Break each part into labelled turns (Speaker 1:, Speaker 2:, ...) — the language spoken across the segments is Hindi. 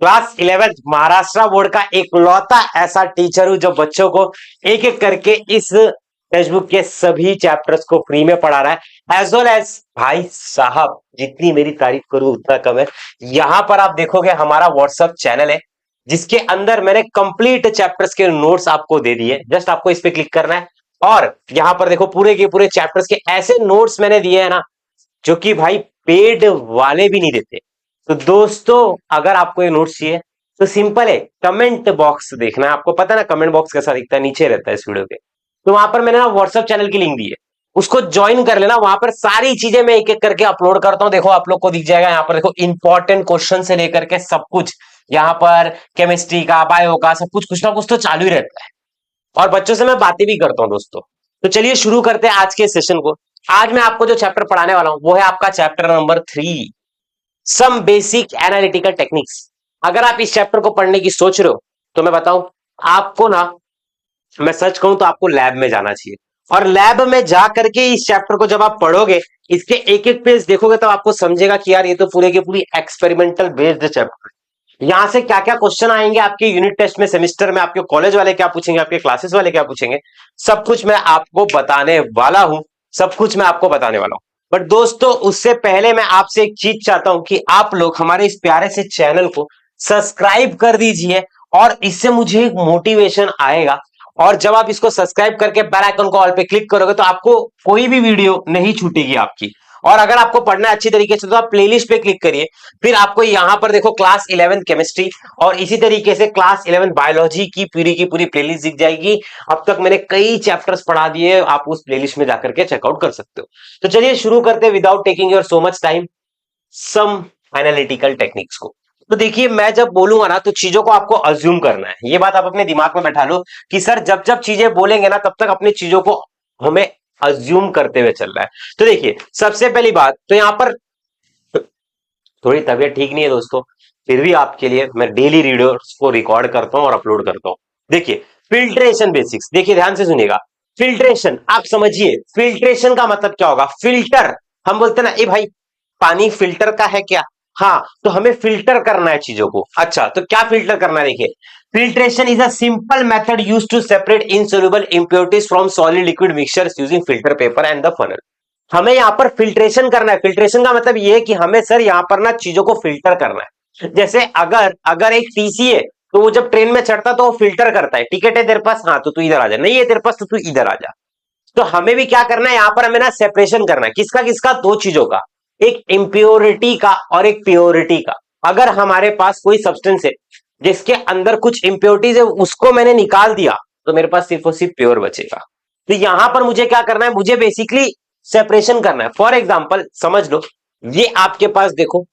Speaker 1: क्लास 11th महाराष्ट्र बोर्ड का इकलौता ऐसा टीचर हूं जो बच्चों को एक एक करके इस टेक्स्ट बुक के सभी चैप्टर्स को फ्री में पढ़ा रहा है। एज वेल एज भाई साहब, जितनी मेरी तारीफ करूं उतना कम है। यहां पर आप देखोगे हमारा व्हाट्सएप चैनल है जिसके अंदर मैंने कंप्लीट चैप्टर्स के नोट्स आपको दे दिए। जस्ट आपको इस पे क्लिक करना है और यहां पर देखो पूरे के पूरे चैप्टर्स के ऐसे नोट्स मैंने दिए हैं ना जो कि भाई पेड वाले भी नहीं देते। तो दोस्तों अगर आपको ये नोट्स चाहिए तो सिंपल है, कमेंट बॉक्स देखना है। आपको पता है ना कमेंट बॉक्स कैसा दिखता है, नीचे रहता है इस वीडियो के। तो वहां पर मैंने ना व्हाट्सएप चैनल की लिंक दी है, उसको ज्वाइन कर लेना। वहां पर सारी चीजें मैं एक एक करके अपलोड करता हूं। देखो आप लोग को दिख जाएगा यहाँ पर, देखो इंपॉर्टेंट क्वेश्चन से लेकर के सब कुछ यहाँ पर, केमिस्ट्री का, बायो का, सब कुछ कुछ ना कुछ तो चालू ही रहता है। और बच्चों से मैं बातें भी करता हूं दोस्तों। तो चलिए शुरू करते हैं आज के सेशन को। आज मैं आपको जो चैप्टर पढ़ाने वाला हूं वो है आपका chapter number 3, some basic analytical techniques. अगर आप इस चैप्टर को पढ़ने की सोच रहे हो तो मैं बताऊं आपको ना, मैं सच कहूं तो आपको लैब में जाना चाहिए। और लैब में जा करके इस चैप्टर को जब आप पढ़ोगे, इसके एक एक पेज देखोगे तो आपको समझेगा कि यार ये तो पूरे की पूरी एक्सपेरिमेंटल बेस्ड चैप्टर है। यहां से क्या क्या क्वेश्चन आएंगे आपके यूनिट टेस्ट में, सेमेस्टर में, आपके कॉलेज वाले क्या पूछेंगे, आपके क्लासेस वाले क्या पूछेंगे, सब कुछ मैं आपको बताने वाला हूं। सब कुछ मैं आपको बताने वाला हूं। बट दोस्तों उससे पहले मैं आपसे एक चीज चाहता हूं कि आप लोग हमारे इस प्यारे से चैनल को सब्सक्राइब कर दीजिए और इससे मुझे एक मोटिवेशन आएगा। और जब आप इसको सब्सक्राइब करके बेल आइकन को ऑल पे क्लिक करोगे तो आपको कोई भी वीडियो नहीं छूटेगी आपकी। और अगर आपको पढ़ना है अच्छी तरीके से तो आप प्लेलिस्ट पे क्लिक करिए। फिर आपको यहां पर देखो क्लास 11 केमिस्ट्री और इसी तरीके से क्लास 11 बायोलॉजी की पूरी प्लेलिस्ट दिख जाएगी। अब तक मैंने कई चैप्टर्स पढ़ा दिए, आप उस प्लेलिस्ट में जाकर के चेकआउट कर सकते हो। तो चलिए शुरू करते हैं without taking your so much time, some analytical techniques को। तो देखिए मैं जब बोलूंगा ना तो चीजों को आपको अज्यूम करना है। ये बात आप अपने दिमाग में बैठा लो कि सर जब जब चीजें बोलेंगे ना तब तक अपनी चीजों को हमें अज्यूम करते हुए चल रहा है। तो देखिए सबसे पहली बात तो यहां पर, थोड़ी तबीयत ठीक नहीं है दोस्तों, फिर भी आपके लिए मैं डेली वीडियोस को रिकॉर्ड करता हूं और अपलोड करता हूं। देखिए फिल्ट्रेशन बेसिक्स, देखिए ध्यान से सुनिएगा। फिल्ट्रेशन आप समझिए, फिल्ट्रेशन का मतलब क्या होगा? फिल्टर, हम बोलते हैं ना ए भाई पानी फिल्टर का है क्या? हाँ, तो हमें फिल्टर करना है चीजों को। अच्छा तो क्या फिल्टर करना है? देखिए filtration is a simple method used to separate insoluble impurities from solid liquid mixtures using filter paper and the funnel. हमें यहां पर फिल्ट्रेशन करना है। फिल्ट्रेशन का मतलब यह है कि हमें सर यहां पर ना चीजों को फिल्टर करना है। जैसे अगर अगर एक टीसी है तो वो जब ट्रेन में चढ़ता तो वो फिल्टर करता है, टिकट है तेरे पास, हाँ तो तू इधर आ जा, नहीं है तेरे पास तो तू इधर आ जा। तो हमें भी क्या करना है यहां पर, हमें ना सेपरेशन करना है। किसका किसका? दो चीजों का, एक इम्प्योरिटी का और एक प्योरिटी का। अगर हमारे पास कोई सब्सटेंस है जिसके अंदर कुछ इंप्योरिटीज है, उसको मैंने निकाल दिया तो मेरे पास सिर्फ और सिर्फ प्योर बचेगा। तो यहां पर मुझे क्या करना है? मुझे बेसिकली सेपरेशन करना है। फॉर एग्जाम्पल समझ लो, ये आपके पास देखो,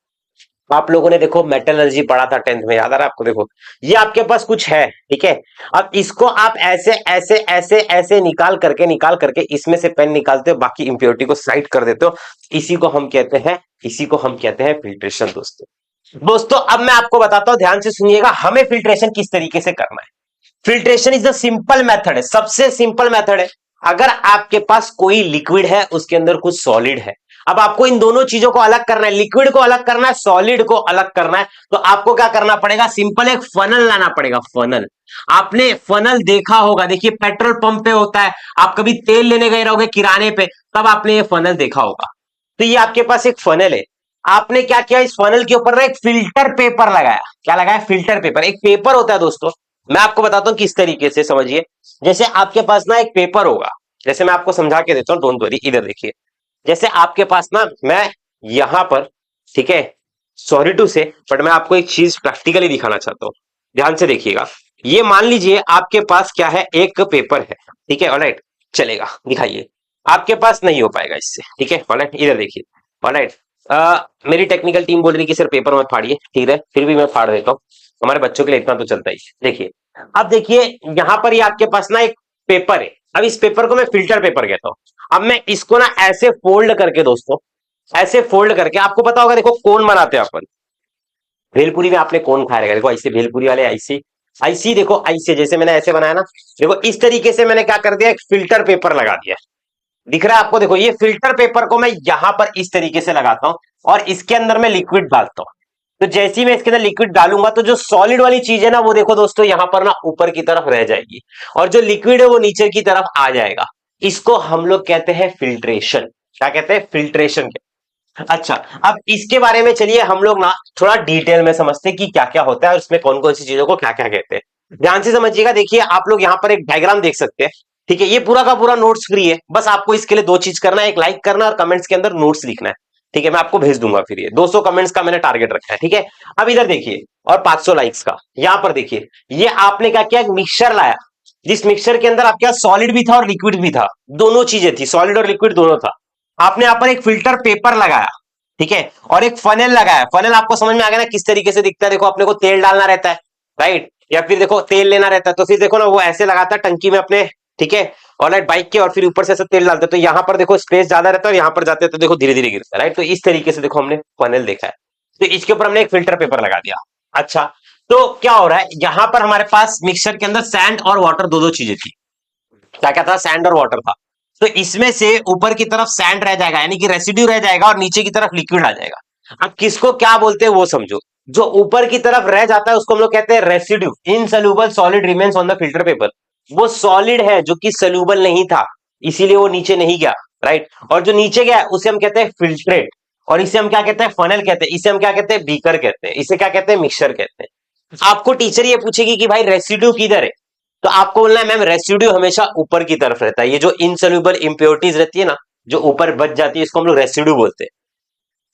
Speaker 1: आप लोगों ने देखो मेटलर्जी पढ़ा था 10th में, याद आ रहा है आपको? देखो ये आपके पास कुछ है, ठीक है। अब इसको आप ऐसे ऐसे ऐसे ऐसे निकाल करके इसमें से पेन निकालते हो, बाकी इंप्योरिटी को साइड कर देते हो। इसी को हम कहते हैं फिल्ट्रेशन दोस्तों। दोस्तों अब मैं आपको बताता हूं, ध्यान से सुनिएगा, हमें फिल्ट्रेशन किस तरीके से करना है। Filtration is the simple method है, सबसे सिंपल मेथड है। अगर आपके पास कोई लिक्विड है, उसके अंदर कुछ सॉलिड है, अब आपको इन दोनों चीजों को अलग करना है, लिक्विड को अलग करना है, सॉलिड को अलग करना है। तो आपको क्या करना पड़ेगा? सिंपल एक फनल लाना पड़ेगा। फनल, आपने फनल देखा होगा, देखिए पेट्रोल पंप पे होता है, आप कभी तेल लेने गए रहोगे किराने पे, तब आपने ये फनल देखा होगा। तो ये आपके पास एक फनल है, आपने क्या किया? इस फनल के ऊपर ना एक फिल्टर पेपर लगाया। क्या लगाया? Filter paper. एक पेपर होता है दोस्तों, मैं आपको बताता हूं किस तरीके से, समझिए। जैसे आपके पास ना एक पेपर होगा, जैसे मैं आपको समझा के देता हूं, डोंट वरी, इधर देखिए। जैसे आपके पास ना, मैं यहां पर, ठीक है, सॉरी टू से, बट मैं आपको एक चीज प्रैक्टिकली दिखाना चाहता हूं, ध्यान से देखिएगा। ये मान लीजिए आपके पास क्या है? एक पेपर है, ठीक है, ऑलराइट, चलेगा, दिखाइए। आपके पास नहीं हो पाएगा इससे, ठीक है, ऑलराइट, इधर देखिए, ऑलराइट। मेरी टेक्निकल टीम बोल रही कि सर पेपर मत फाड़िए, ठीक है, फिर भी मैं फाड़ देता हूँ, हमारे बच्चों के लिए इतना तो चलता ही। देखिए अब देखिए यहां पर ये आपके पास ना एक पेपर है। अब इस पेपर को मैं फिल्टर पेपर कहता हूं। अब मैं इसको ना ऐसे फोल्ड करके दोस्तों, ऐसे फोल्ड करके, आपको पता होगा देखो कोन बनाते हैं अपन, भेलपुरी में आपने कोन खाया रहेगा, देखो ऐसे भेलपुरी वाले ऐसे ऐसी, देखो ऐसे, जैसे मैंने ऐसे बनाया ना, देखो इस तरीके से मैंने क्या कर दिया? एक फिल्टर पेपर लगा दिया। दिख रहा है आपको? देखो ये फिल्टर पेपर को मैं यहां पर इस तरीके से लगाता हूं और इसके अंदर मैं लिक्विड डालता हूं। तो जैसे ही मैं इसके अंदर लिक्विड डालूंगा तो जो सॉलिड वाली चीज है ना वो देखो दोस्तों यहां पर ना ऊपर की तरफ रह जाएगी और जो लिक्विड है वो नीचे की तरफ आ जाएगा। इसको हम लोग कहते हैं फिल्ट्रेशन। क्या कहते हैं? फिल्ट्रेशन। अच्छा, अब इसके बारे में चलिए हम लोग ना थोड़ा डिटेल में समझते हैं कि क्या क्या होता है और उसमें कौन कौन सी चीजों को क्या क्या कहते हैं। ध्यान से समझिएगा। देखिए आप लोग यहाँ पर एक डायग्राम देख सकते हैं। ठीक है, ये पूरा का पूरा नोट्स फ्री है। बस आपको इसके लिए दो चीज करना है, एक लाइक करना और कमेंट्स के अंदर नोट्स लिखना है। ठीक है, मैं आपको भेज दूंगा। फिर ये 200 कमेंट्स का मैंने टारगेट रखा है। ठीक है, अब इधर देखिए, और 500 लाइक्स का। यहां पर देखिए, ये आपने क्या किया, एक मिक्सचर लाया। जिस मिक्सचर के अंदर आपके सॉलिड भी था और लिक्विड भी था, दोनों चीजें थी, सॉलिड और लिक्विड दोनों था। आपने यहाँ पर एक फिल्टर पेपर लगाया। ठीक है, और एक फनेल लगाया। फनेल आपको समझ में आ गया ना किस तरीके से दिखता है? देखो, अपने को तेल डालना रहता है, राइट, या फिर देखो तेल लेना रहता है, तो फिर देखो ना वो ऐसे लगाता है टंकी में अपने। ठीक है, और राइट बाइक के, और फिर ऊपर से ऐसे तेल डालते हैं, तो यहाँ पर देखो स्पेस ज्यादा रहता है और यहाँ पर जाते हैं तो देखो धीरे धीरे गिरता है, राइट। तो इस तरीके से देखो हमने फनेल देखा है। तो इसके ऊपर हमने एक फिल्टर पेपर लगा दिया। अच्छा, तो क्या हो रहा है, यहाँ पर हमारे पास मिक्सचर के अंदर सैंड और वाटर दो दो चीजें थी। क्या क्या था? सैंड और वाटर था। तो इसमें से ऊपर की तरफ सैंड रह जाएगा, यानी कि रेसिड्यू रह जाएगा, और नीचे की तरफ लिक्विड आ जाएगा। अब किसको क्या बोलते हैं वो समझो। जो ऊपर की तरफ रह जाता है उसको हम लोग कहते हैं residue. Insoluble solid remains on the filter paper. वो सॉलिड है जो कि सोल्यूबल नहीं था, इसीलिए वो नीचे नहीं गया, राइट। और जो नीचे गया उसे हम कहते हैं फिल्ट्रेट, और इसे हम क्या कहते हैं? फनल कहते हैं। इसे हम क्या कहते हैं? बीकर कहते हैं। इसे क्या कहते हैं? मिक्सचर कहते हैं। आपको टीचर ये पूछेगी कि भाई रेसिड्यू किधर है, तो आपको बोलना है मैम रेसिड्यू हमेशा ऊपर की तरफ रहता है। ये जो इनसोल्यूबल इंप्योरिटीज रहती है ना, जो ऊपर बच जाती है, इसको हम लोग रेसिड्यू बोलते हैं।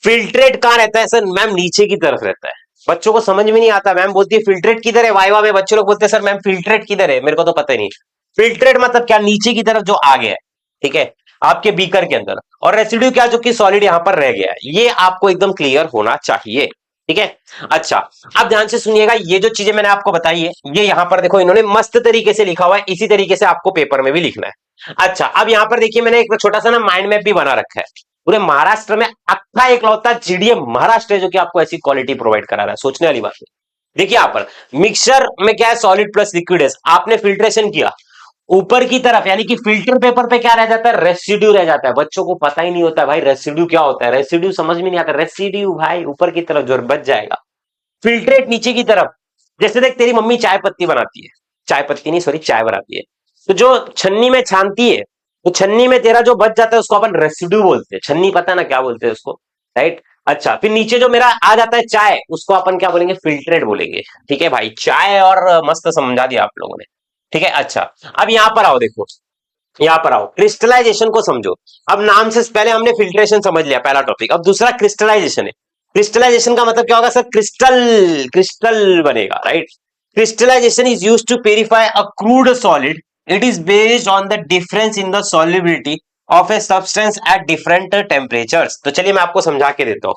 Speaker 1: फिल्ट्रेट कहां रहता है सर? मैम नीचे की तरफ रहता है। बच्चों को समझ में नहीं आता। मैम बोलती है फिल्ट्रेट किधर है, वाइवा में बच्चे लोग बोलते हैं सर मैम फिल्ट्रेट किधर है, मेरे को तो पता ही नहीं। फिल्ट्रेट मतलब क्या? नीचे की तरफ जो आ गया है, ठीक है, आपके बीकर के अंदर। और रेसिड्यू क्या? जो कि सॉलिड यहां पर रह गया है। ये आपको एकदम क्लियर होना चाहिए। ठीक है, अच्छा, अब ध्यान से सुनिएगा। ये जो चीजें मैंने आपको बताई है, ये यहां पर देखो इन्होंने मस्त तरीके से लिखा हुआ है। इसी तरीके से आपको पेपर में भी लिखना है। अच्छा, अब यहां पर देखिए मैंने एक छोटा सा ना माइंड मैप भी बना रखा है। पूरे महाराष्ट्र में अक्का इकलौता जीडीए महाराष्ट्र है जो कि आपको ऐसी क्वालिटी प्रोवाइड करा रहा है। सोचने वाली बात है। देखिए यहां पर मिक्सचर में क्या है, सॉलिड प्लस लिक्विड है। आपने फिल्ट्रेशन किया, ऊपर की तरफ यानी कि फिल्टर पेपर पे क्या रह जाता है? रेसिड्यू रह जाता है। बच्चों को पता ही नहीं होता है भाई रेसिड्यू क्या होता है। रेसिड्यू समझ में नहीं आता। रेसिड्यू भाई ऊपर की तरफ जो बच जाएगा। फिल्ट्रेट नीचे की तरफ। जैसे देख तेरी मम्मी चाय पत्ती बनाती है, चाय पत्ती नहीं सॉरी चाय बनाती है, तो जो छन्नी में छानती है, तो छन्नी में तेरा जो बच जाता है उसको अपन रेसिड्यू बोलते हैं। छन्नी पता है ना क्या बोलते हैं उसको, राइट। अच्छा, फिर नीचे जो मेरा आ जाता है चाय, उसको अपन क्या बोलेंगे? फिल्ट्रेट बोलेंगे। ठीक है भाई, चाय और मस्त समझा दिया आप लोगों ने। ठीक है, अच्छा, अब यहां पर आओ, देखो यहां पर आओ, क्रिस्टलाइजेशन को समझो। अब नाम से पहले हमने फिल्ट्रेशन समझ लिया, पहला टॉपिक। अब दूसरा क्रिस्टलाइजेशन है। क्रिस्टलाइजेशन का मतलब क्या होगा सर? क्रिस्टल, क्रिस्टल बनेगा, right. Crystallization is used to purify a crude solid. It is based on the difference in the solubility of a substance at different temperatures. तो चलिए मैं आपको समझा के देता हूं।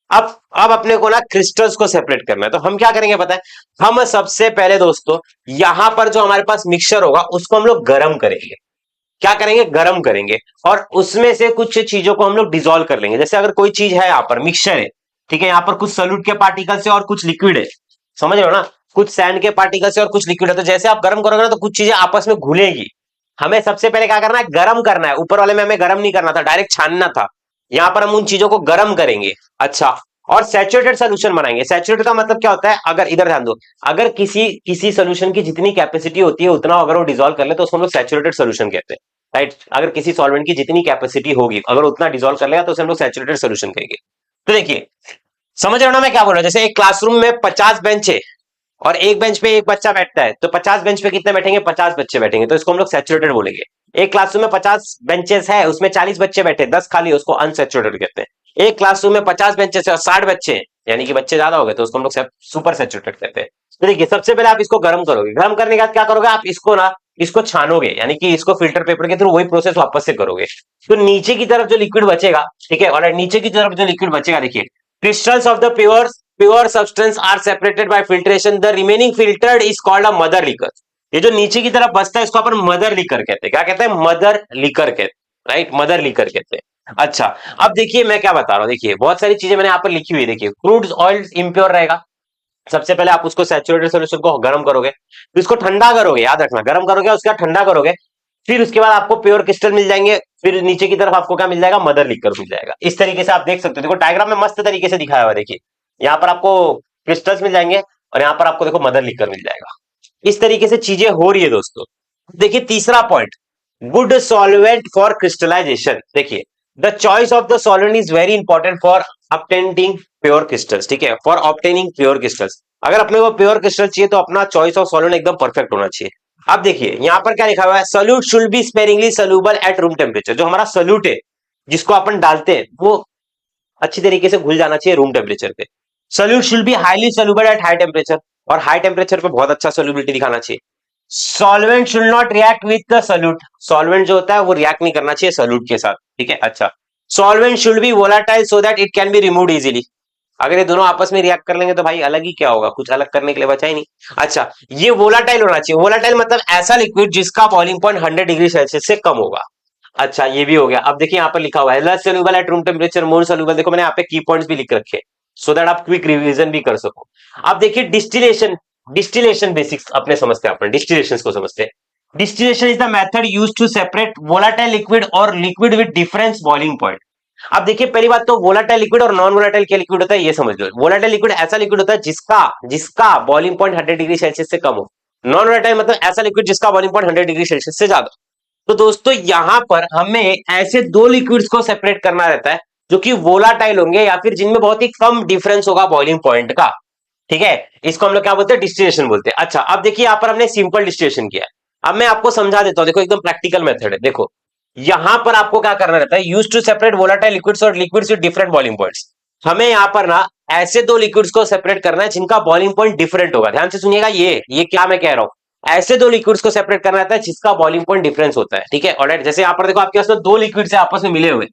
Speaker 1: अब अपने को ना क्रिस्टल्स को सेपरेट करना है, तो हम क्या करेंगे पता है? हम सबसे पहले दोस्तों यहां पर जो हमारे पास मिक्सचर होगा उसको हम लोग गर्म करेंगे। क्या करेंगे? गर्म करेंगे, और उसमें से कुछ चीजों को हम लोग डिसॉल्व कर लेंगे। जैसे अगर कोई चीज है, यहाँ पर मिक्सचर है, ठीक है, यहाँ पर कुछ सॉल्यूट के पार्टिकल्स है और कुछ लिक्विड है, समझ रहे हो ना? कुछ सैंड के पार्टिकल्स है और कुछ लिक्विड है। तो जैसे आप गर्म करोगे ना तो कुछ चीजें आपस में घुलेगी। हमें सबसे पहले क्या करना है? गर्म करना है। ऊपर वाले में हमें गर्म नहीं करना था, डायरेक्ट छानना था। यहाँ पर हम उन चीजों को गर्म करेंगे। अच्छा, और सैचुरेटेड सोल्यूशन बनाएंगे। सैचुरेटेड का मतलब क्या होता है? अगर इधर ध्यान दो, अगर किसी किसी सोल्यूशन की जितनी कैपेसिटी होती है उतना अगर वो डिसॉल्व कर ले तो उसको हम लोग सैचुरेटेड सोल्यूशन कहते हैं, राइट। अगर किसी सॉल्वेंट की जितनी कैपेसिटी होगी अगर उतना डिसॉल्व कर लेगा तो उसे हम लोग सैचुरेटेड सोल्यूशन कहेंगे। तो देखिए, समझ रहे हो ना मैं क्या बोल रहा हूं? जैसे एक क्लासरूम में 50 बेंच है और एक बेंच पे एक बच्चा बैठता है, तो 50 बेंच पे कितने बैठेंगे? 50 बच्चे बैठेंगे, तो इसको हम लोग सैचुरेटेड बोलेंगे। एक क्लासरूम में 50 बेंचेस है, उसमें 40 बच्चे बैठे, 10 खाली, उसको अनसैचुरेटेड कहते हैं। एक क्लासरूम में 50 बेंचेस है और 60 बच्चे हैं, यानी कि बच्चे ज्यादा हो गए, तो उसको हम लोग सुपर सैचुरेटेड कहते हैं। तो देखिए, सबसे पहले आप इसको गर्म करोगे। गर्म करने के बाद क्या करोगे? आप इसको ना इसको छानोगे, यानी कि इसको फिल्टर पेपर के थ्रू वही प्रोसेस वापस से करोगे। तो नीचे की तरफ जो लिक्विड बचेगा, ठीक है, और नीचे की तरफ जो लिक्विड बचेगा, देखिए, crystals of the pure substance are separated by filtration. The remaining filtered is called a mother liquor. ये जो नीचे की तरफ बचता है इसको अपन मदर लिकर कहते हैं। क्या कहते हैं? मदर लिकर कहते हैं, राइट, मदर लिकर कहते हैं। अच्छा, अब देखिए मैं क्या बता रहा हूं। देखिए बहुत सारी चीजें मैंने यहाँ पर लिखी हुई है। देखिए, क्रूड ऑयल इम्प्योर रहेगा। सबसे पहले आप उसको सैचुरेटेड सोल्यूशन को गर्म करोगे, फिर उसको ठंडा करोगे, याद रखना, गर्म करोगे उसके बाद ठंडा करोगे, फिर उसके बाद आपको प्योर क्रिस्टल मिल जाएंगे। फिर नीचे की तरफ आपको क्या मिल जाएगा? मदर लिकर मिल जाएगा। इस तरीके से आप देख सकते हो। देखो डायग्राम में मस्त तरीके से दिखाया हुआ है। देखिए यहाँ पर आपको क्रिस्टल्स मिल जाएंगे और यहाँ पर आपको देखो मदर लिकर मिल जाएगा। इस तरीके से चीजें हो रही है दोस्तों। देखिए तीसरा point, good solvent for crystallization. देखिए the choice of the solvent is very important for obtaining pure crystals. ठीक है, फॉर ऑब्टेनिंग प्योर क्रिस्टल्स, अगर अपने को प्योर क्रिस्टल चाहिए तो अपना चॉइस ऑफ सॉल्वेंट एकदम परफेक्ट होना चाहिए। अब देखिए यहाँ पर क्या लिखा हुआ है, solute should be sparingly soluble at room temperature. जो हमारा सोल्यूट है जिसको अपन डालते हैं वो अच्छी तरीके से घुल जाना चाहिए रूम टेम्परेचर पे। Solute should be highly soluble at high temperature, और हाई टेम्परेचर पे बहुत अच्छा सोल्यूबिलिटी दिखाना चाहिए। Solvent should not react with the solute, solvent जो होता है वो रिएक्ट नहीं करना चाहिए सोल्यूट के साथ। ठीक है, अच्छा। Solvent should be volatile so that it can be removed easily. अगर ये दोनों आपस में रिएक्ट कर लेंगे तो भाई अलग ही क्या होगा, कुछ अलग करने के लिए बचा ही नहीं। अच्छा, ये वोलाटाइल होना चाहिए। वोलाटाइल मतलब ऐसा लिक्विड जिसका बॉइलिंग पॉइंट 100 डिग्री सेल्सियस से कम होगा। अच्छा, ये भी हो गया। अब देखिए यहाँ पर लिखा हुआ है less soluble at room temperature, more soluble. देखो मैंने यहाँ पे की पॉइंट्स भी लिख रखे सो दैट आप क्विक रिवीजन भी कर सको। अब देखिए डिस्टिलेशन, डिस्टिलेशन बेसिक्स अपने समझते हैं, अपन डिस्टिलेशन को समझते हैं। Distillation is the method use to separate volatile liquid और liquid with difference boiling point. अब देखिए पहली बात तो वोलाटाइल लिक्विड और नॉन वोलाटाइल क्या लिक्विड होता है ये समझ लो। वोलाटाइल लिक्विड ऐसा लिक्विड होता है जिसका जिसका बॉइलिंग पॉइंट 100 डिग्री सेल्सियस से कम हो। नॉन वोलाटाइल मतलब ऐसा लिक्विड जिसका बॉइलिंग पॉइंट 100 डिग्री सेल्सियस से ज्यादा। तो दोस्तों यहां पर हमें ऐसे दो लिक्विड्स को सेपरेट करना रहता है जो कि वोलाटाइल होंगे या फिर जिनमें बहुत ही कम डिफरेंस होगा बॉइलिंग पॉइंट का। ठीक है, इसको हम लोग क्या बोलते हैं, डिस्टिलेशन बोलते हैं। अच्छा, अब देखिए यहां पर हमने सिंपल डिस्टिलेशन किया है। अब मैं आपको समझा देता हूं, देखो एकदम प्रैक्टिकल मेथड है। देखो यहां पर आपको क्या करना रहता है, use to separate volatile liquids और liquids with different boiling points. हमें यहां पर ना ऐसे दो लिक्विड्स को सेपरेट करना है जिनका बॉइलिंग पॉइंट डिफरेंट होगा। ध्यान से सुनिएगा, ये क्या मैं कह रहा हूं, ऐसे दो लिक्विड्स को सेपरेट करना रहता है जिसका बॉइलिंग पॉइंट डिफरेंस होता है। ठीक है, ऑलराइट। जैसे यहाँ पर देखो आपके पास में दो लिक्विड्स है आपस में मिले हुए,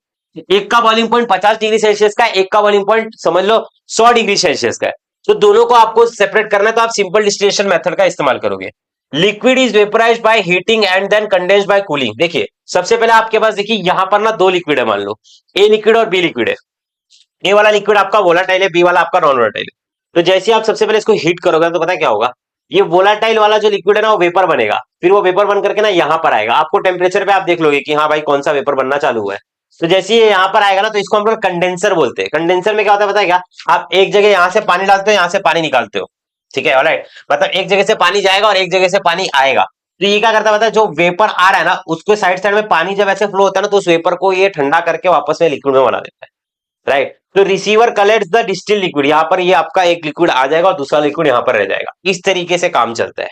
Speaker 1: एक का बॉइलिंग पॉइंट 50 डिग्री सेल्सियस का है, एक का बॉइलिंग पॉइंट समझ लो 100 डिग्री सेल्सियस का है। तो दोनों को आपको सेपरेट करना है तो आप सिंपल डिस्टिलेशन मेथड का इस्तेमाल करोगे। Liquid is vaporized by heating and then condensed by cooling. देखिए सबसे पहले आपके पास देखिए यहां पर ना दो लिक्विड है, मान लो ए लिक्विड और बी लिक्विड है। ए वाला लिक्विड आपका वोलाटाइल है, बी वाला आपका नॉन वोलाटाइल है। तो जैसे आप सबसे पहले इसको हीट करोगे तो पता है क्या होगा, ये वोलाटाइल वाला जो लिक्विड है ना वो वेपर बनेगा, फिर वो वेपर बन करके ना यहाँ पर आएगा। आपको टेम्परेचर पे आप देख लोगे कि हाँ भाई कौन सा वेपर बनना चालू हुआ है। तो जैसे ये यहाँ पर आएगा ना तो इसको हम लोग कंडेंसर बोलते हैं। कंडेंसर में क्या होता है पता है क्या, आप एक जगह यहाँ से पानी डालते हो, यहाँ से पानी निकालते हो। ठीक है, ऑलराइट। मतलब एक जगह से पानी जाएगा और एक जगह से पानी आएगा। तो ये क्या करता है पता है, जो वेपर आ रहा है ना उसको साइड साइड में पानी जब ऐसे फ्लो होता है ना तो उस वेपर को ये ठंडा करके वापस में लिक्विड में बना देता है। राइट, तो receiver collects the distil liquid, यहाँ पर ये आपका एक लिक्विड आ जाएगा और दूसरा लिक्विड यहाँ पर रह जाएगा। इस तरीके से काम चलता है।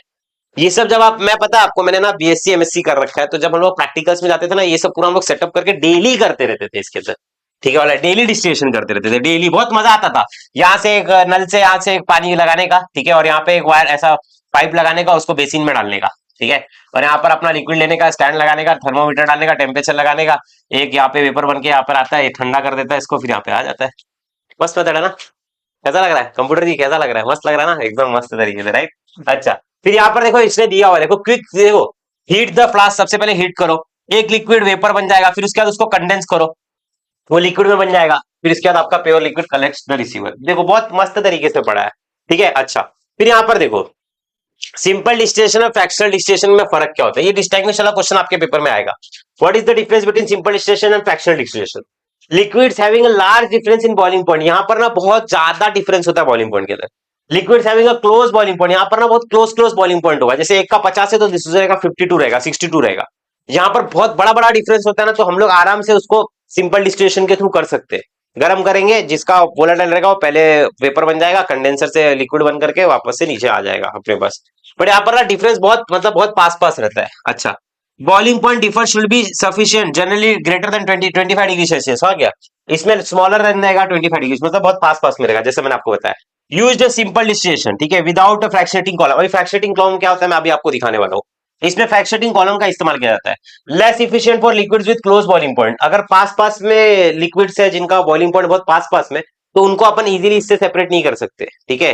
Speaker 1: ये सब जब आप, मैं पता है आपको, मैंने ना बीएससी एमएससी कर रखा है, तो जब हम लोग प्रैक्टिकल्स में जाते थे ना ये सब पूरा हम लोग सेटअप करके डेली करते रहते थे इसके अंदर। ठीक है वाला, डेली डिस्टिलेशन करते रहते थे डेली, बहुत मजा आता था। यहाँ से एक नल से यहाँ से एक पानी लगाने का, ठीक है, और यहाँ पे एक वायर ऐसा पाइप लगाने का, उसको बेसिन में डालने का। ठीक है, और यहाँ पर अपना लिक्विड लेने का, स्टैंड लगाने का, थर्मोमीटर डालने का, टेम्परेचर लगाने का। एक यहाँ पे वेपर बन के यहाँ पर आता है, ठंडा कर देता है इसको, फिर यहाँ पे आ जाता है। मस्त मेथड है ना, कैसा लग रहा है कंप्यूटर जी, कैसा लग रहा है, मस्त लग रहा है ना, एकदम मस्त तरीके से। राइट, अच्छा। फिर यहाँ पर देखो इसने दिया हुआ है, देखो क्विक, देखो हीट द फ्लास्क, सबसे पहले हीट करो, एक लिक्विड वेपर बन जाएगा, फिर उसके बाद उसको कंडेंस करो, वो लिक्विड में बन जाएगा, फिर इसके बाद आपका pure liquid collects the receiver. देखो बहुत मस्त तरीके से पढ़ा है। ठीक है, अच्छा। फिर यहाँ पर देखो सिंपल डिस्टिलेशन और फ्रैक्शनल डिस्टिलेशन में फर्क क्या होता है, ये डिस्टिंग्विश वाला क्वेश्चन आपके पेपर में आएगा। What is the difference between simple distillation and fractional distillation. Liquids having a large difference in boiling point, यहां पर ना बहुत ज्यादा डिफरेंस होता है बॉइलिंग पॉइंट के अंदर। Liquids having a close boiling point, यहां पर ना बहुत क्लोज क्लोज बॉइलिंग पॉइंट होगा। जैसे एक का 50 है तो दूसरे का 52 रहेगा, 62 रहेगा। यहाँ पर बहुत बड़ा बड़ा डिफरेंस होता है ना, तो हम लोग आराम से उसको सिंपल डिस्टिलेशन के थ्रू कर सकते हैं। गर्म करेंगे, जिसका वोलेटाइल रहेगा वो पहले वेपर बन जाएगा, कंडेंसर से लिक्विड बन करके वापस से नीचे आ जाएगा अपने पास। बट यहाँ पर ना डिफरेंस बहुत, मतलब बहुत पास पास रहता है। अच्छा, boiling point differ should be sufficient generally greater than 25 degree Celsius. हो गया, इसमें स्मॉलर रहेगा 25 डिग्री, मतलब बहुत पास पास में रहेगा, जैसे मैंने आपको बताया। यूज सिंपल डिस्टिलेशन, ठीक है, विदाउट फ्रैक्शनेटिंग कॉलम। अभी फ्रैक्शनेटिंग कॉलम क्या होता है मैं अभी आपको दिखाने वाला हूँ। इसमें फ्रैक्शनेटिंग कॉलम का इस्तेमाल किया जाता है। Less efficient for liquids with close boiling point, अगर पास पास में लिक्विड्स है जिनका बॉइलिंग पॉइंट बहुत पास पास में, तो उनको अपन इजीली इससे सेपरेट नहीं कर सकते। ठीक है,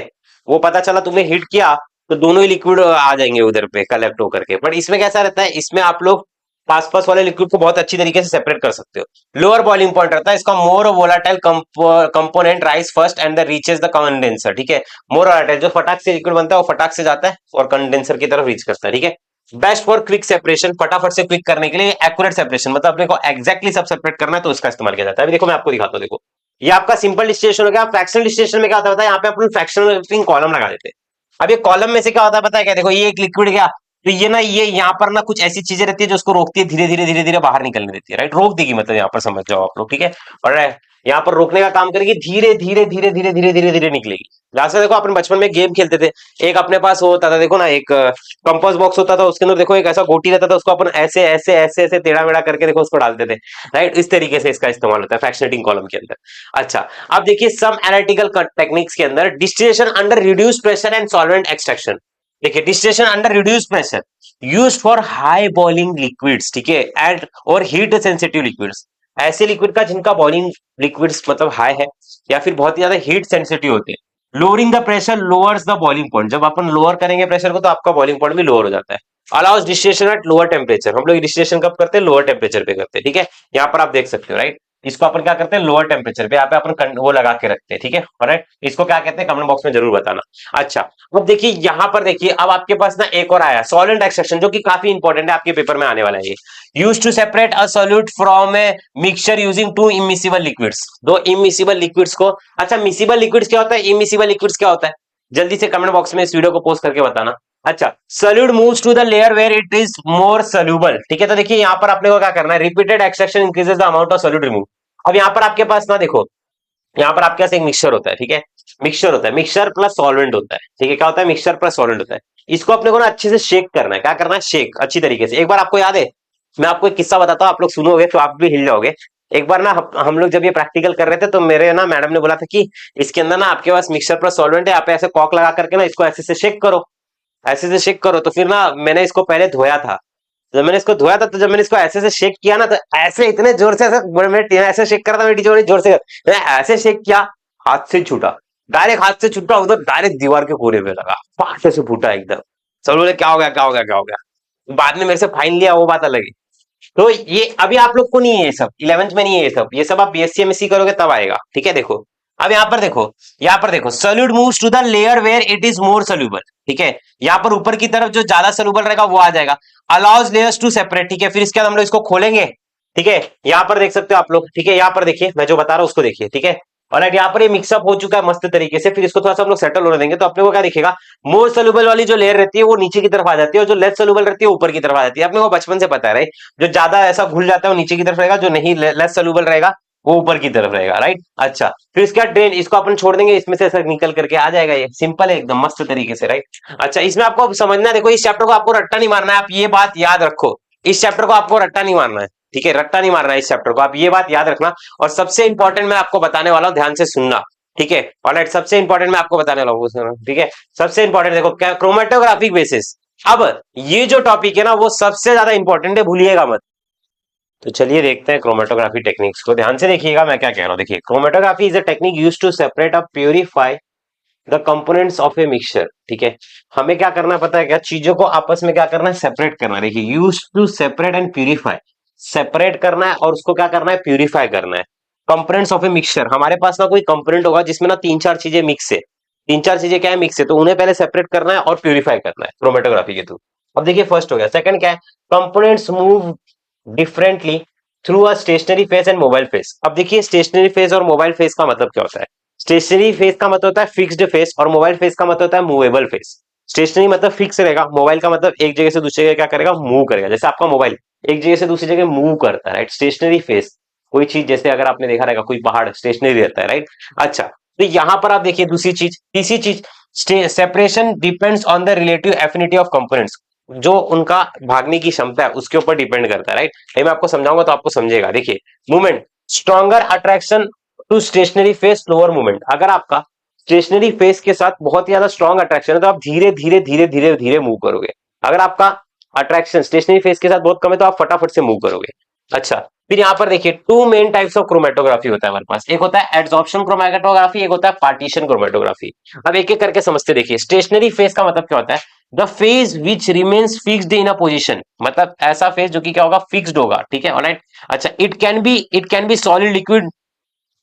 Speaker 1: वो पता चला तुमने हीट किया तो दोनों ही लिक्विड आ जाएंगे उधर पे कलेक्ट होकर के। बट इसमें कैसा रहता है, इसमें आप लोग पास पास वाले लिक्विड को बहुत अच्छी तरीके से सेपरेट कर सकते हो। लोअर बॉइलिंग पॉइंट रहता है इसका, more volatile component rise first and the reaches the condenser. ठीक है, मोर वोलाटाइल, जो फटाक से लिक्विड बनता है वो फटाक से जाता है और कंडेंसर की तरफ रीच करता है। ठीक है, बेस्ट फॉर क्विक सेपरेशन, फटाफट से क्विक करने के लिए। एक्यूरेट सेपरेशन मतलब अपने को एक्जैक्टली सब सेपरेट करना है तो उसका इस्तेमाल किया जाता है। अभी देखो मैं आपको दिखाता हूँ, देखो ये आपका सिंपल डिस्टिलेशन हो गया। फ्रैक्शनल डिस्टिलेशन में क्या होता है, यहाँ पे अपन फ्रैक्शनल कॉलम लगा देते हैं। अब ये कॉलम में से क्या होता है पता है क्या, देखो ये एक लिक्विड गया, तो ये ना ये यहाँ पर ना कुछ ऐसी चीजें रहती है जो उसको रोकती है, धीरे धीरे बाहर निकलने देती है, राइट, रोक देगी, मतलब यहाँ पर समझ जाओ आप लोग, ठीक है। और यहाँ पर रोकने का काम करेगी, धीरे निकलेगी। जहां से देखो अपन बचपन में गेम खेलते थे, एक अपने पास वो होता था, देखो ना, एक कंपास बॉक्स होता था, उसके अंदर देखो एक ऐसा गोटी रहता था, उसको अपन ऐसे ऐसे ऐसे ऐसे टेढ़ा मेढ़ा करके देखो उसको डालते थे, राइट। इस तरीके से इसका इस्तेमाल होता है फ्रैक्शनेटिंग कॉलम के अंदर। अच्छा, अब देखिए सम एनालिटिकल टेक्निक्स के अंदर distillation under reduce pressure and solvent extraction. देखिए distillation under reduce pressure used for high boiling liquids, ठीक है, एंड और हीट सेंसिटिव लिक्विड्स। ऐसे लिक्विड का जिनका बॉइलिंग लिक्विड्स मतलब हाई है या फिर बहुत ही ज्यादा हीट सेंसिटिव होते हैं। Lowering the pressure lowers the boiling point, जब अपन लोअर करेंगे प्रेशर को तो आपका बॉइलिंग पॉइंट भी लोअर हो जाता है। Allows distillation at lower temperature, हम लोग डिस्टिलेशन कब करते हैं, लोअर टेम्परेचर पे करते हैं, ठीक है। यहाँ पर आप देख सकते हो, राइट। इसको अपन क्या करते हैं, लोअर टेम्परेचर पे, यहाँ पे अपन वो लगा के रखते हैं, ठीक है, राइट। इसको क्या कहते हैं, कमेंट बॉक्स में जरूर बताना। अच्छा, अब देखिए यहाँ पर देखिए, अब आपके पास ना एक और आया सॉल्वेंट एक्सट्रैक्शन, जो कि काफी इंपॉर्टेंट है, आपके पेपर में आने वाला है ये। Used to separate a solute from a mixture using two immiscible liquids, दो इमिसिबल लिक्विड्स को। अच्छा, मिसिबल लिक्विड्स क्या होता है, इमिसिबल लिक्विड्स क्या होता है, जल्दी से कमेंट बॉक्स में इस वीडियो को पोस्ट करके बताना। अच्छा, solute moves to the layer where it is more soluble, ठीक है। तो देखिए यहाँ पर आपने को क्या करना है, repeated extraction increases the amount of solute remove. अब यहाँ पर आपके पास ना देखो, यहाँ पर आपके पास एक मिक्सचर होता है, ठीक है, मिक्सचर होता है, मिक्सचर प्लस सॉल्वेंट होता है, ठीक है। क्या होता है, मिक्सचर प्लस सॉल्वेंट होता है। इसको अपने को ना अच्छे से शेक करना है, क्या करना है, शेक अच्छी तरीके से। एक बार आपको याद है, मैं आपको एक किस्सा बताता हूँ, आप लोग सुनोगे तो आप भी हिल जाओगे। एक बार ना हम लोग जब ये प्रैक्टिकल कर रहे थे, तो मेरे ना मैडम ने बोला था कि इसके अंदर ना आपके पास मिक्सचर प्लस सॉल्वेंट है, आप ऐसे कॉक लगा करके ना इसको ऐसे से शेक करो, ऐसे से शेक करो। तो फिर ना मैंने इसको पहले धोया था, जब मैंने इसको धोया था, तो जब मैंने इसको ऐसे से शेक किया ना, तो ऐसे इतने जोर से ऐसे शेक करा था, मेरी टीचर ने जोर से मैंने ऐसे शेक किया, हाथ से छूटा, डायरेक्ट हाथ से छूटा, उधर डायरेक्ट दीवार के कोने पे लगा, फाट से फूटा एकदम। सब बोले क्या हो गया, क्या हो गया, क्या हो गया। बाद में मेरे से फाइन लिया, वो बात अलग है। तो ये अभी आप लोग को नहीं है, ये सब 11th में नहीं है, ये सब आप बीएससी एमएससी करोगे तब आएगा, ठीक है। देखो अब यहाँ पर देखो, यहाँ पर देखो, solute moves to the layer where it is more soluble, ठीक है। यहाँ पर ऊपर की तरफ जो ज्यादा सोल्यूबल रहेगा वो आ जाएगा। अलाउज लेयर्स टू सेपरेट, ठीक है। फिर इसके बाद हम लोग इसको खोलेंगे, ठीक है। यहाँ पर देख सकते हो आप लोग, ठीक है, यहाँ पर देखिए, मैं जो बता रहा हूँ उसको देखिए, ठीक है। और यहाँ पर ये मिक्सअप हो चुका है मस्त तरीके से। फिर इसको थोड़ा सा हम लोग सेटल होने देंगे, तो अपने को क्या दिखेगा, मोर सोल्यूबल वाली जो लेयर रहती है वो नीचे की तरफ आ जाती है, और जो लेस सोल्यूबल रहती है ऊपर की तरफ आ जाती है। अपने को बचपन से पता है, राइट। जो ज्यादा ऐसा घुल जाता है वो नीचे की तरफ रहेगा, जो नहीं लेस सोल्यूबल रहेगा वो ऊपर की तरफ रहेगा, राइट। अच्छा, फिर इसका ड्रेन, इसको अपन छोड़ देंगे, इसमें से ऐसा निकल करके आ जाएगा, ये सिंपल है एकदम मस्त तरीके से, राइट। अच्छा, इसमें आपको समझना है, देखो इस चैप्टर को आपको रट्टा नहीं मारना है, आप ये बात याद रखो, इस चैप्टर को आपको रट्टा नहीं मारना है, ठीक है, रट्टा नहीं मारना है इस चैप्टर को, आप ये बात याद रखना। और सबसे इंपॉर्टेंट मैं आपको बताने वाला हूं, ध्यान से सुनना, ठीक है। ऑलराइट, सबसे इंपॉर्टेंट मैं आपको बताने वाला हूँ, ठीक है। सबसे इंपॉर्टेंट देखो, क्रोमेटोग्राफिक बेसिस। अब ये जो टॉपिक है ना वो सबसे ज्यादा इंपॉर्टेंट है, भूलिएगा मत। तो चलिए देखते हैं क्रोमेटोग्राफी टेक्निक्स को, ध्यान से देखिएगा मैं क्या कह रहा हूँ। देखिए, chromatography is a technique used to separate और purify the components of a mixture, ठीक है। हमें क्या करना है पता है क्या, चीजों को आपस में क्या करना है, सेपरेट करना है। देखिए, use to separate and purify, separate करना है और उसको क्या करना है, प्यूरिफाई करना है। कंपोनेंट्स ऑफ ए मिक्सचर, हमारे पास ना कोई कंपोनेंट होगा जिसमें ना तीन चार चीजें मिक्स है, तीन चार चीजें क्या है, मिक्स है, तो उन्हें पहले सेपरेट करना है और प्यूरिफाई करना है क्रोमेटोग्राफी के थ्रू। अब देखिए फर्स्ट हो गया, सेकंड क्या है, components move differently through a stationary phase and mobile phase. अब देखिए स्टेशनरी फेज और मोबाइल फेज का मतलब क्या होता है। स्टेशनरी फेज का मतलब होता है फिक्स्ड फेज, और मोबाइल फेज का मतलब होता है मूवेबल फेज। स्टेशनरी मतलब फिक्स रहेगा, मोबाइल का मतलब एक जगह से दूसरी जगह क्या करेगा, मूव करेगा, जैसे आपका मोबाइल एक जगह से दूसरी जगह मूव करता है, राइट। स्टेशनरी फेज, कोई चीज जैसे अगर आपने देखा रहेगा कोई पहाड़ स्टेशनरी रहता है, राइट। अच्छा, तो यहां पर आप देखिए दूसरी चीज, तीसरी चीज, separation depends on the relative affinity of components, जो उनका भागने की क्षमता है उसके ऊपर डिपेंड करता है, राइट। ये मैं आपको समझाऊंगा तो आपको समझेगा। देखिए, movement, stronger attraction to stationary phase, slower movement. अगर आपका स्टेशनरी फेज के साथ बहुत ही ज्यादा स्ट्रॉन्ग अट्रैक्शन है तो आप धीरे धीरे धीरे धीरे धीरे मूव करोगे। अगर आपका अट्रैक्शन स्टेशनरी फेज के साथ बहुत कम है तो आप फटाफट से मूव करोगे। अच्छा, फिर यहाँ पर देखिए two main types of chromatography होता है हमारे पास, एक होता है एड्सॉर्प्शन क्रोमेटोग्राफी, एक होता है पार्टीशन क्रोमेटोग्राफी। अब एक एक करके समझते, देखिए स्टेशनरी फेज का मतलब क्या होता है, the phase which remains fixed in a position, मतलब ऐसा फेज जो कि क्या होगा, फिक्स्ड होगा, ठीक है, ऑलराइट। अच्छा, it can be solid, liquid,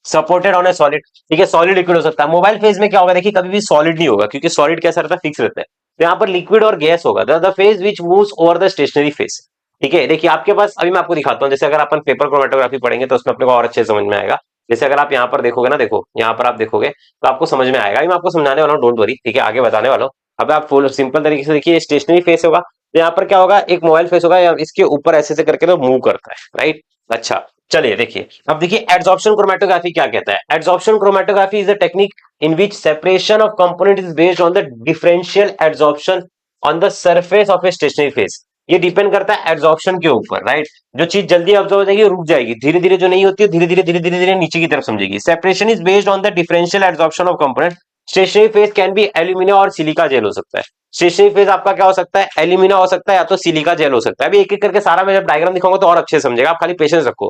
Speaker 1: supported on A solid, ठीक है, सॉलिड लिक्विड हो सकता है। मोबाइल फेज में क्या होगा, देखिए कभी भी सॉलिड नहीं होगा, क्योंकि सॉलिड कैसा रहता है, फिक्स रहता है। तो यहाँ पर लिक्विड और गैस होगा, the phase which moves over the stationary phase, ठीक है। देखिए आपके पास, अभी मैं आपको दिखाता हूँ, जैसे अगर अपन पेपर क्रोमेटोग्राफी पढ़ेंगे तो उसमें अपने को और अच्छे समझ में आएगा। जैसे अगर आप यहाँ पर देखोगे ना, देखो यहाँ पर आप देखोगे तो आपको समझ में आएगा, मैं आपको समझाने वाला हूँ, डोंट वरी, ठीक है, आगे बताने वाला हूँ। अब आप फुल सिंपल तरीके से देखिए, स्टेशनरी फेस होगा तो यहाँ पर क्या होगा, एक मोबाइल फेस होगा, या इसके ऊपर ऐसे ऐसे करके तो मूव करता है, राइट। अच्छा, चलिए देखिए, अब देखिए एडसॉर्प्शन क्रोमेटोग्राफी क्या कहता है। Adsorption chromatography is a technique in which separation of component is based on the differential adsorption on the surface of a stationary face. ये डिपेंड करता है एडसॉर्प्शन के ऊपर, राइट। जो चीज जल्दी ऑब्जॉर्व हो जाएगी रुक जाएगी, धीरे धीरे जो नहीं होती है धीरे धीरे धीरे धीरे धीरे नीचे की तरफ समझेगी। Separation is based on the differential adsorption of component. Stationary phase can be aluminium और सिलिका जेल हो सकता है। स्टेशनरी फेज आपका क्या हो सकता है, एल्यूमिना हो सकता है या तो सिलिका जेल हो सकता है। अभी एक एक करके सारा मैं जब डायग्राम दिखाऊंगा तो और अच्छे से समझेगा, आप खाली पेशेंस रखो।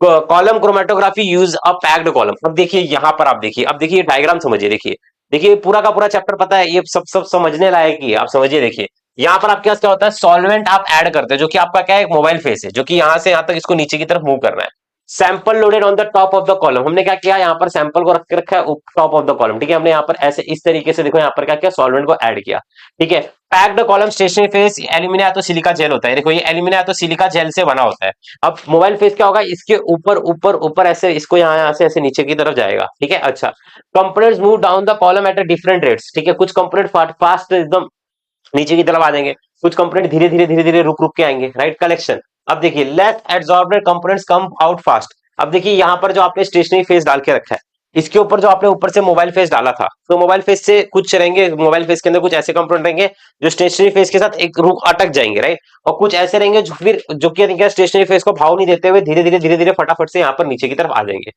Speaker 1: Column chromatography use a packed column. अब देखिए यहाँ पर आप देखिए, अब देखिए डायग्राम समझिए, देखिए देखिए पूरा का पूरा चैप्टर पता है, ये सब सब समझने लायक ही है, आप समझिए। देखिए यहाँ पर आपके पास क्या होता है, सॉल्वेंट आप ऐड करते हैं, जो कि आपका क्या है, एक मोबाइल फेस है, जो कि यहाँ से यहाँ तक इसको नीचे की तरफ मूव करना है। Sample loaded on the top of the column, हमने क्या किया, यहाँ पर सैंपल को रख के रखा है टॉप ऑफ द कॉलम, ठीक है। हमने यहाँ पर ऐसे इस तरीके से देखो, यहाँ पर क्या किया, सॉल्वेंट को ऐड किया, ठीक है। Packed column stationary phase aluminium तो सिलिका जेल होता है, देखो ये एल्यूमिनियम तो सिलिका जेल से बना होता है। अब मोबाइल फेस क्या होगा, इसके ऊपर ऊपर ऊपर ऐसे इसको यहाँ से ऐसे नीचे की तरफ जाएगा, ठीक है। अच्छा, components move down the column at a different rates, ठीक है। कुछ कंपोनेंट फास्ट एकदम नीचे की तरफ आ जाएंगे, कुछ कंपोनेंट धीरे धीरे धीरे धीरे रुक रुक के आएंगे, राइट। कलेक्शन, अब देखिए less adsorbed components come out fast. अब देखिए यहाँ पर जो आपने स्टेशनरी फेस डाल के रखा है, इसके ऊपर जो आपने ऊपर से मोबाइल फेस डाला था, तो मोबाइल फेस से कुछ रहेंगे, मोबाइल फेस के अंदर कुछ ऐसे कंपोनेंट रहेंगे जो स्टेशनरी फेस के साथ एक रुक अटक जाएंगे, राइट। और कुछ ऐसे रहेंगे जो फिर जो कि स्टेशनरी फेस को भाव नहीं देते हुए धीरे धीरे फटाफट से यहाँ पर नीचे की तरफ आ जाएंगे।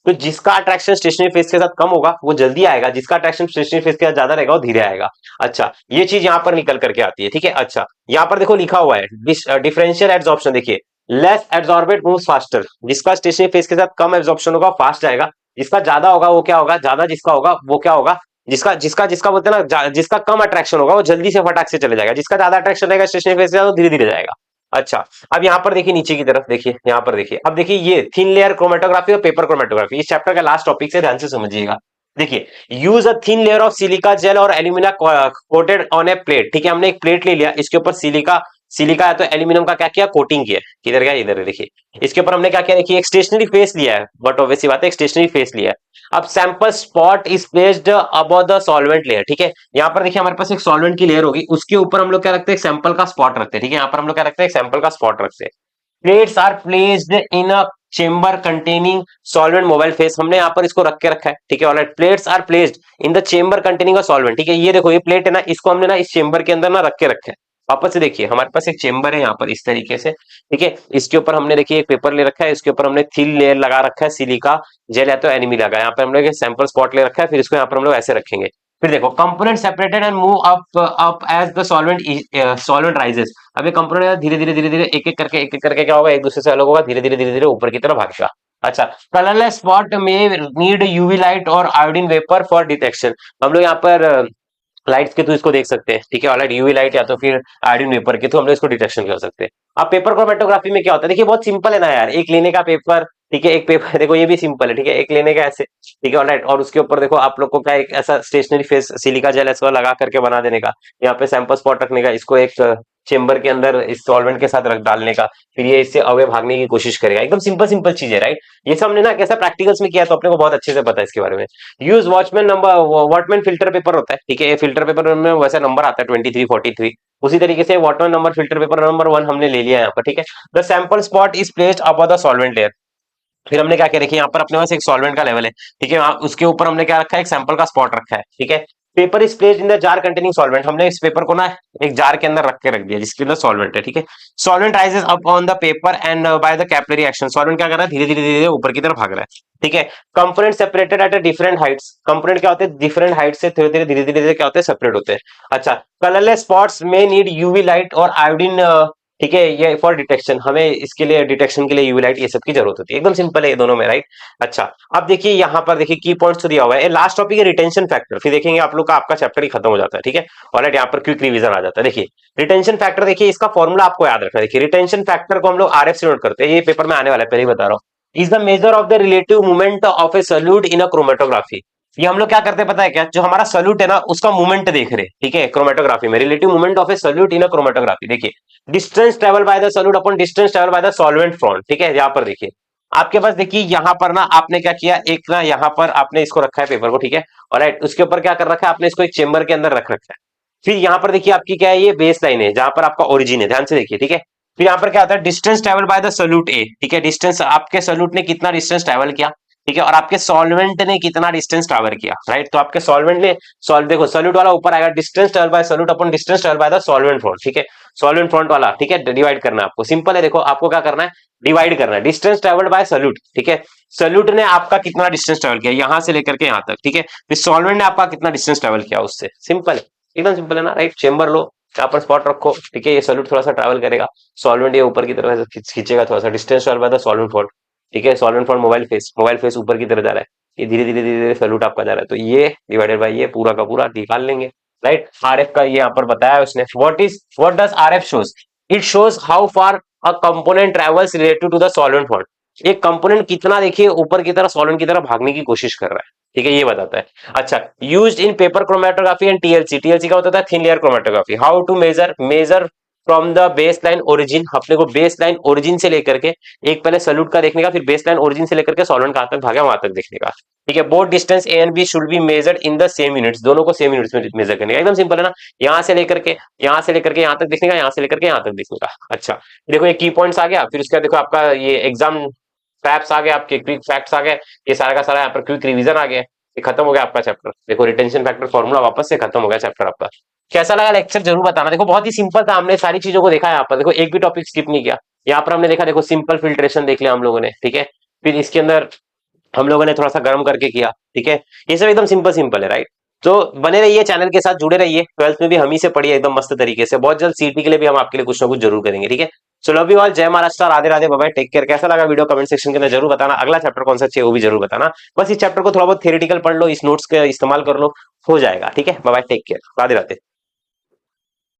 Speaker 1: तो जिसका अट्रैक्शन स्टेशनरी फेस के साथ कम होगा वो जल्दी आएगा, जिसका अट्रैक्शन स्टेशनरी फेस के साथ ज्यादा रहेगा वो धीरे आएगा। अच्छा, ये चीज यहाँ पर निकल करके आती है, ठीक है। अच्छा, यहाँ पर देखो लिखा हुआ है डिफरेंशियल एड्सॉर्प्शन, देखिए लेस एब्जॉर्बेट मूव्स फास्टर, जिसका स्टेशनरी फेस के साथ कम एब्जॉर्प्शन होगा फास्ट जाएगा, जिसका ज्यादा होगा वो क्या होगा, ज्यादा जिसका होगा वो क्या होगा, जिसका जिसका जिसका बोलते हैं ना जिसका कम अट्रैक्शन होगा वो जल्दी से फटाक से चले जाएगा, जिसका ज्यादा अट्रैक्शन रहेगा स्टेशनरी फेस से वो धीरे धीरे जाएगा। अच्छा, अब यहाँ पर देखिए नीचे की तरफ देखिए, यहाँ पर देखिए, अब देखिए ये थिन लेयर क्रोमेटोग्राफी और पेपर क्रोमेटोग्राफी, इस चैप्टर का लास्ट टॉपिक से ध्यान से समझिएगा। देखिए, use a thin layer of silica gel और alumina coated on a plate, ठीक है। हमने एक प्लेट ले लिया, इसके ऊपर सिलिका सिलिका है तो एल्यूमिनियम का क्या किया, कोटिंग किया। किधर गया, इधर देखिए, इसके ऊपर हमने क्या किया, देखिए एक स्टेशनरी फेस लिया है, बट ऑब्वियसली बात है एक स्टेशनरी फेस लिया है। अब sample spot is placed above the solvent layer, ठीक है। यहाँ पर देखिए हमारे पास एक सॉल्वेंट की लेयर होगी, उसके ऊपर हम लोग क्या रखते हैं, सैंपल का स्पॉट रखते हैं, ठीक है। यहाँ पर हम लोग क्या रखते हैं, सैंपल का स्पॉट रखते हैं। Plates are placed in a chamber containing solvent mobile phase, हमने यहाँ पर इसको रख के रखा है, ठीक है। Alright, plates are placed in the chamber containing a solvent, ठीक है। ये देखो ये प्लेट है ना, इसको हमने ना इस चेंबर के अंदर ना रख के रखा है। वापस से देखिए, हमारे पास एक चेंबर है यहाँ पर इस तरीके से, ठीक है। इसके ऊपर हमने देखिए एक पेपर ले रखा है, इसके ऊपर हमने थिन लेयर लगा रखा है सिलिका जेल या तो एनिमी लगा, यहाँ पर हम लोग सैंपल स्पॉट ले रखा है, फिर इसको यहाँ पर हम लोग ऐसे रखेंगे। फिर देखो component separated and move up as the solvent rises. अब ये कंपोनेंट धीरे धीरे धीरे धीरे एक एक करके क्या होगा, एक दूसरे से अलग होगा, धीरे धीरे ऊपर की तरफ भागेगा। अच्छा, कलरलेस स्पॉट में नीड यूवी लाइट और आयोडीन वेपर फॉर डिटेक्शन। हम लोग यहाँ पर लाइट्स के थ्रू इसको देख सकते हैं, ठीक है। ऑलराइट, यूवी लाइट या तो फिर आयोडीन वेपर के थ्रू हम लोग इसको डिटेक्शन कर सकते हैं। अब पेपर क्रोमेटोग्राफी में क्या होता है, देखिए बहुत सिंपल है ना यार, एक लेने का पेपर, ठीक है, एक पेपर देखो ये भी सिंपल है, ठीक है, एक लेने का ऐसे, ठीक है। ऑलराइट, और उसके ऊपर देखो आप लोग को क्या एक ऐसा स्टेशनरी फेस सिलिका जेल ऐसा लगा करके बना देने का, यहाँ पे सैंपल स्पॉट रखने का, इसको एक चेंबर के अंदर इस सॉल्वेंट के साथ रख डालने का, फिर ये इससे अवे भागने की कोशिश करेगा। एकदम सिंपल सिंपल चीज है, राइट। ये सब हमने ना कैसा प्रैक्टिकल्स में किया तो अपने को बहुत अच्छे से पता है इसके बारे में। Use watchman number, Whatman filter paper होता है, ठीक है। ये फिल्टर पेपर में वैसा नंबर आता है 2343, उसी तरीके से वॉटमैन नंबर फिल्टर पेपर नंबर 1 हमने ले लिया यहाँ पर, ठीक है। The sample spot is placed above the solvent layer. फिर हमने क्या किया, देखिए यहाँ पर अपने पास एक सॉल्वेंट का लेवल है, ठीक है। उसके ऊपर हमने क्या रखा है, एक सैंपल का स्पॉट रखा है, ठीक है। Paper is placed in the jar containing solvent, हमने इस पेपर को ना एक जार के अंदर रख के रख दिया जिसके अंदर सॉल्वेंट है, ठीक है। Solvent rises up on the paper and by the capillary action, solvent क्या कर रहा है, धीरे धीरे धीरे ऊपर की तरफ भाग रहा है, ठीक है। Component separated at a different Heights, component क्या होते हैं, डिफरेंट हाइट से धीरे धीरे क्या होते हैं, सेपरेट होते हैं। अच्छा, कलरलेस स्पॉट्स में नीड यूवी लाइट और आयोडीन, ठीक है, ये फॉर डिटेक्शन, हमें इसके लिए डिटेक्शन के लिए यूवी लाइट ये सब की जरूरत होती है। एकदम सिंपल है ये दोनों में, राइट। अच्छा, अब देखिए यहाँ पर देखिए की पॉइंट्स तो दिया हुआ है, लास्ट टॉपिक है रिटेंशन फैक्टर, फिर देखेंगे आप लोग का आपका चैप्टर ही खत्म हो जाता है, ठीक है। ऑलराइट, यहाँ पर क्विक रिवीजन आ जाता है। देखिए रिटेंशन फैक्टर, देखिए इसका फॉर्मूला आपको याद रखना है। देखिए रिटेंशन फैक्टर को हम लोग आरएफ से नोट करते हैं, ये पेपर में आने वाला है, पहले ही बता रहा हूँ। Is the measure of the relative movement of a solute in a chromatography. ये हम लोग क्या करते हैं पता है क्या, जो हमारा सॉल्यूट है ना उसका मूवमेंट देख रहे हैं, ठीक है। क्रोमेटोग्राफी में relative movement of a solute in a chromatography, देखिए distance travel by the solute upon distance travel by the solvent front, ठीक है। यहाँ पर देखिए आपके पास देखिए यहाँ पर ना आपने क्या किया, एक ना यहाँ पर आपने इसको रखा है पेपर को, ठीक है, और राइट उसके ऊपर क्या कर रखा है आपने, इसको एक चेंबर के अंदर रख रखा है। फिर यहाँ पर देखिए आपकी क्या है, ये बेस लाइन है जहां पर आपका ओरिजिन है, ध्यान से देखिए, ठीक है। फिर यहाँ पर क्या होता है, distance travel by the solute A, ठीक है, डिस्टेंस आपके सोल्यूट ने कितना डिस्टेंस ट्रेवल किया, ठीक है, और आपके सॉल्वेंट ने कितना डिस्टेंस ट्रेवल किया, राइट। तो आपके सॉल्वेंट ने सॉल्व देखो सोल्यूट वाला ऊपर आएगा, distance travel bye solute upon distance travel by the solvent front, ठीक है, सॉल्वेंट फ्रंट वाला, ठीक है, डिवाइड करना है आपको, सिंपल है, देखो आपको क्या करना है, डिवाइड करना है, डिस्टेंस ट्रेवल्ड बाय सोल्यूट, ठीक है, सोल्यूट ने आपका कितना डिस्टेंस ट्रेवल किया यहां से लेकर के यहां तक, ठीक है, फिर सॉल्वेंट ने आपका कितना डिस्टेंस ट्रेवल किया उससे, सिंपल है, एकदम सिंपल है ना, राइट। चेंबर लो, यहाँ पर स्पॉट रखो, ठीक है, ये सोल्यूट थोड़ा सा ट्रैवल करेगा, सॉल्वेंट ये ऊपर की तरफ खींचेगा थोड़ा सा, distance travel by the solvent front, ठीक है, सॉल्वेंट फ्रंट मोबाइल फेस ऊपर की तरफ जा रहा है, ये धीरे धीरे धीरे धीरे सोल्यूट आपका जा रहा है, तो ये डिवाइडेड बाय ये पूरा का पूरा निकाल लेंगे, राइट। आरएफ का ये यहाँ पर बताया है उसने, what does RF shows, it shows how far a component travels related to the solvent front, एक कंपोनेंट कितना देखिए ऊपर की तरफ सॉल्वेंट की तरफ भागने की कोशिश कर रहा है, ठीक है, ये बताता है। अच्छा, used in paper chromatography and TLC, TLC का होता है thin layer chromatography, how to measure from the base line origin, अपने को बेस लाइन ओरिजिन से लेकर के, एक पहले सल्यूट का देखने का, फिर बेस लाइन ओरिजिन से लेकर के सॉल्वेंट कहां तक भागा वहां तक देखने का, ठीक है। Both distance A and B should be measured in the same units, दोनों को सेम यूनिट्स में मेजर करने का, एकदम सिंपल है ना, यहां से लेकर के यहां तक देखने का, यहां से लेकर के यहां तक देखने का। अच्छा, देखो ये की पॉइंट्स आ गया, फिर उसके बाद देखो आपका ये एग्जाम फैक्ट्स आ गए, आपके क्विक फैक्ट्स आ गए, ये सारा का सारा यहाँ पर क्विक रिवीजन आ गया, ये खत्म हो गया आपका चैप्टर, देखो रिटेंशन फैक्टर फॉर्मूला वापस से खत्म हो गया चैप्टर आपका। कैसा लगा लेक्चर जरूर बताना, देखो बहुत ही सिंपल था, हमने सारी चीजों को देखा है यहाँ पर, देखो एक भी टॉपिक स्किप नहीं किया, यहाँ पर हमने देखा, देखो सिंपल फिल्ट्रेशन देख लिया हम लोगों ने, ठीक है, फिर इसके अंदर हम लोगों ने थोड़ा सा गर्म करके किया, ठीक है, ये सब एकदम सिंपल सिंपल है, राइट। तो बने रहिए चैनल के साथ, जुड़े रहिए, 12th में भी हम ही से पढ़िए एकदम मस्त तरीके से, बहुत जल्द सीटी के लिए भी हम आपके लिए कुछ ना कुछ जरूर करेंगे, ठीक है। सो लव यू ऑल, जय Maharashtra, Radhe Radhe, bye bye, take care. कैसा लगा वीडियो कमेंट सेक्शन के अंदर जरूर बताना, अगला चैप्टर कौन सा चाहिए वो भी जरूर बताना, बस इस चैप्टर को थोड़ा बहुत थ्योरेटिकल पढ़ लो, इस नोट्स का इस्तेमाल कर लो, हो जाएगा, ठीक है, bye bye, take care, Radhe Radhe.